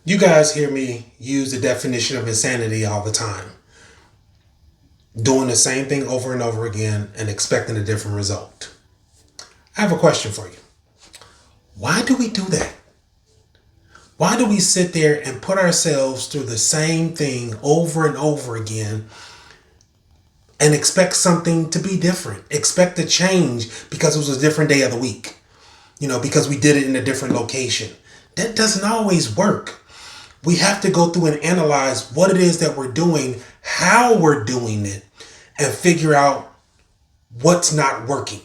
You guys hear me use the definition of insanity all the time. Doing the same thing over and over again and expecting a different result. I have a question for you. Why do we do that? Why do we sit there and put ourselves through the same thing over and over again and expect something to be different? Expect a change because it was a different day of the week, because we did it in a different location. That doesn't always work. We have to go through and analyze what it is that we're doing, how we're doing it, and figure out what's not working.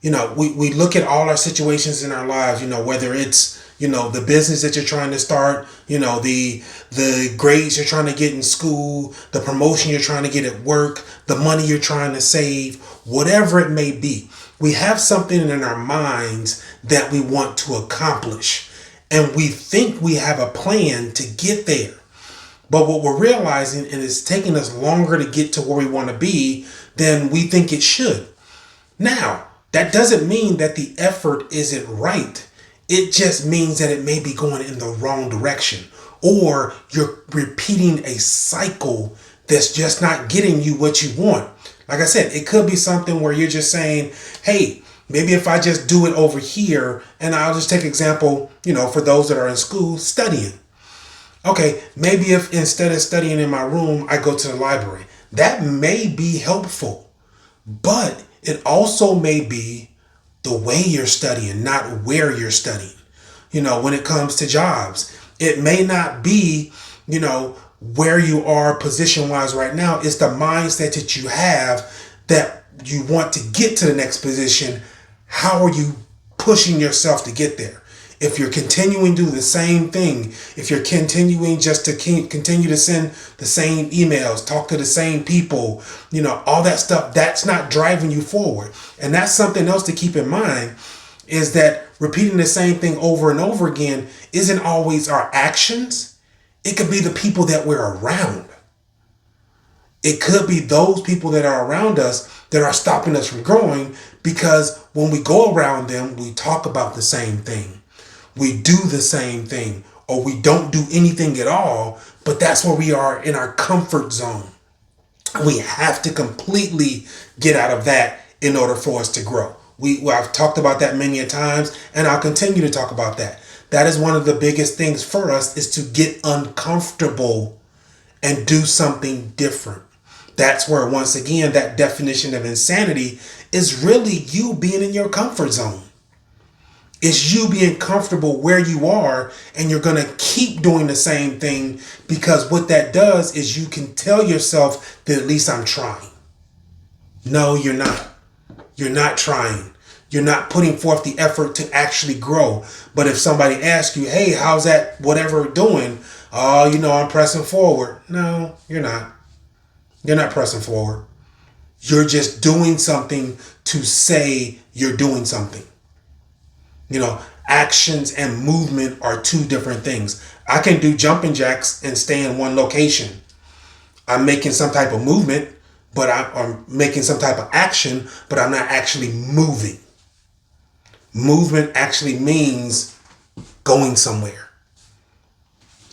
We look at all our situations in our lives, whether it's, the business that you're trying to start, the grades you're trying to get in school, the promotion you're trying to get at work, the money you're trying to save, whatever it may be. We have something in our minds that we want to accomplish, and we think we have a plan to get there. But what we're realizing, and it's taking us longer to get to where we want to be than we think it should. Now, that doesn't mean that the effort isn't right. It just means that it may be going in the wrong direction, or you're repeating a cycle that's just not getting you what you want. Like I said, it could be something where you're just saying, hey, maybe if I just do it over here, and I'll just take example, for those that are in school studying. Okay, maybe if instead of studying in my room, I go to the library. That may be helpful, but it also may be the way you're studying, not where you're studying. When it comes to jobs, it may not be, where you are position wise right now. It's the mindset that you have that you want to get to the next position. How are you pushing yourself to get there? If you're continuing to do the same thing, if you're continuing just to continue to send the same emails, talk to the same people, all that stuff, that's not driving you forward. And that's something else to keep in mind, is that repeating the same thing over and over again isn't always our actions. It could be the people that we're around. It could be those people that are around us that are stopping us from growing, because when we go around them, we talk about the same thing. We do the same thing, or we don't do anything at all, but that's where we are in our comfort zone. We have to completely get out of that in order for us to grow. I've talked about that many a times, and I'll continue to talk about that. That is one of the biggest things for us, is to get uncomfortable and do something different. That's where, once again, that definition of insanity is really you being in your comfort zone. It's you being comfortable where you are, and you're going to keep doing the same thing, because what that does is you can tell yourself that at least I'm trying. No, you're not. You're not trying. You're not putting forth the effort to actually grow. But if somebody asks you, hey, how's that whatever doing? Oh, I'm pressing forward. No, you're not. You're not pressing forward. You're just doing something to say you're doing something. Actions and movement are two different things. I can do jumping jacks and stay in one location. I'm making some type of movement, but I'm making some type of action, but I'm not actually moving. Movement actually means going somewhere.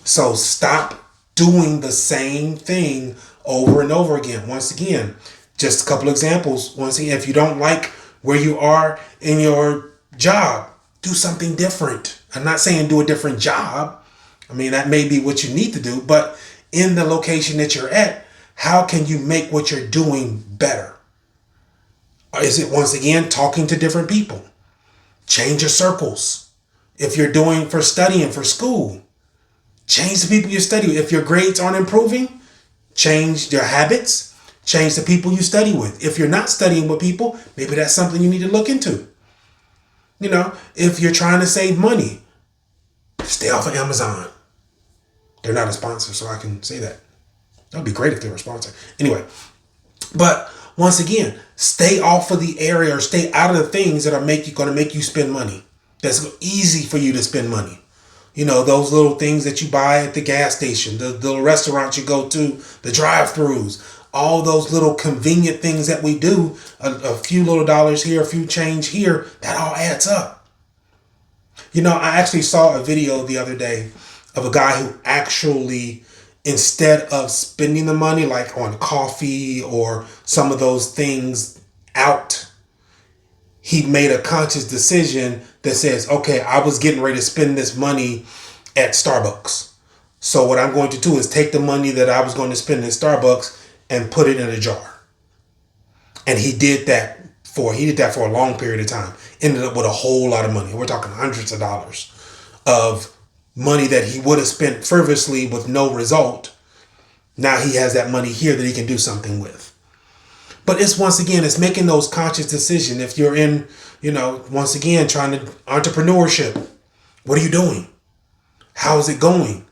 So stop doing the same thing over and over again. Once again, just a couple examples. Once again, if you don't like where you are in your job, do something different. I'm not saying do a different job. I mean, that may be what you need to do, but in the location that you're at, how can you make what you're doing better? Is it, once again, talking to different people? Change your circles. If you're doing for studying for school, change the people you study with. If your grades aren't improving, change your habits, change the people you study with. If you're not studying with people, maybe that's something you need to look into. If you're trying to save money, stay off of Amazon. They're not a sponsor, so I can say that. That would be great if they were a sponsor. Anyway, but once again, stay off of the area, or stay out of the things that are going to make you spend money. That's easy for you to spend money. Those little things that you buy at the gas station, the little restaurants you go to, the drive-thrus, all those little convenient things that we do, a few little dollars here, a few change here, that all adds up. I actually saw a video the other day of a guy who actually, instead of spending the money like on coffee or some of those things out, he made a conscious decision that says, okay, I was getting ready to spend this money at Starbucks. So what I'm going to do is take the money that I was going to spend at Starbucks and put it in a jar. And he did that for a long period of time. Ended up with a whole lot of money. We're talking hundreds of dollars of money that he would have spent frivolously with no result. Now he has that money here that he can do something with. But it's making those conscious decisions. If you're in, once again, trying to entrepreneurship, what are you doing? How is it going?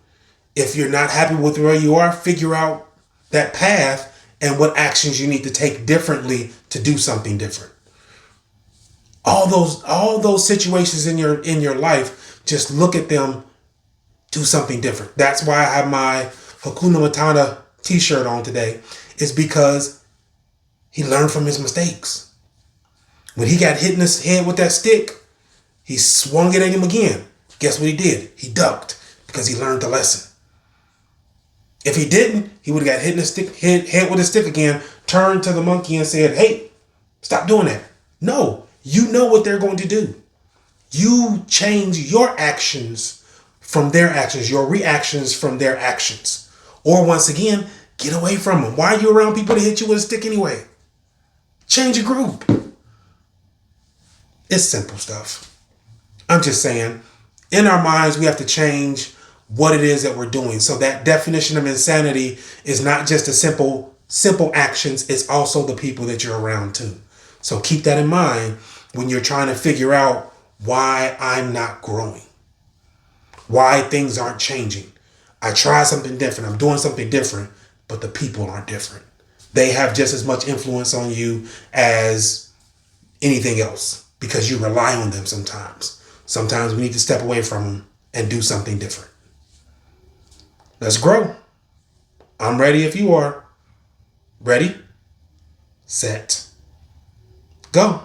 If you're not happy with where you are, figure out that path and what actions you need to take differently to do something different. All those situations in your life, just look at them, do something different. That's why I have my Hakuna Matata t-shirt on today, is because he learned from his mistakes. When he got hit in his head with that stick, he swung it at him again. Guess what he did? He ducked because he learned the lesson. If he didn't, he would have got hit in the head with a stick again, turned to the monkey and said, hey, stop doing that. No, you know what they're going to do. You change your actions from their actions, your reactions from their actions. Or once again, get away from them. Why are you around people to hit you with a stick anyway? Change your group. It's simple stuff. I'm just saying, in our minds, we have to change what it is that we're doing. So that definition of insanity is not just a simple actions. It's also the people that you're around too. So keep that in mind when you're trying to figure out why I'm not growing, why things aren't changing. I try something different. I'm doing something different, but the people aren't different. They have just as much influence on you as anything else because you rely on them sometimes. Sometimes we need to step away from them and do something different. Let's grow. I'm ready if you are. Ready, set, go.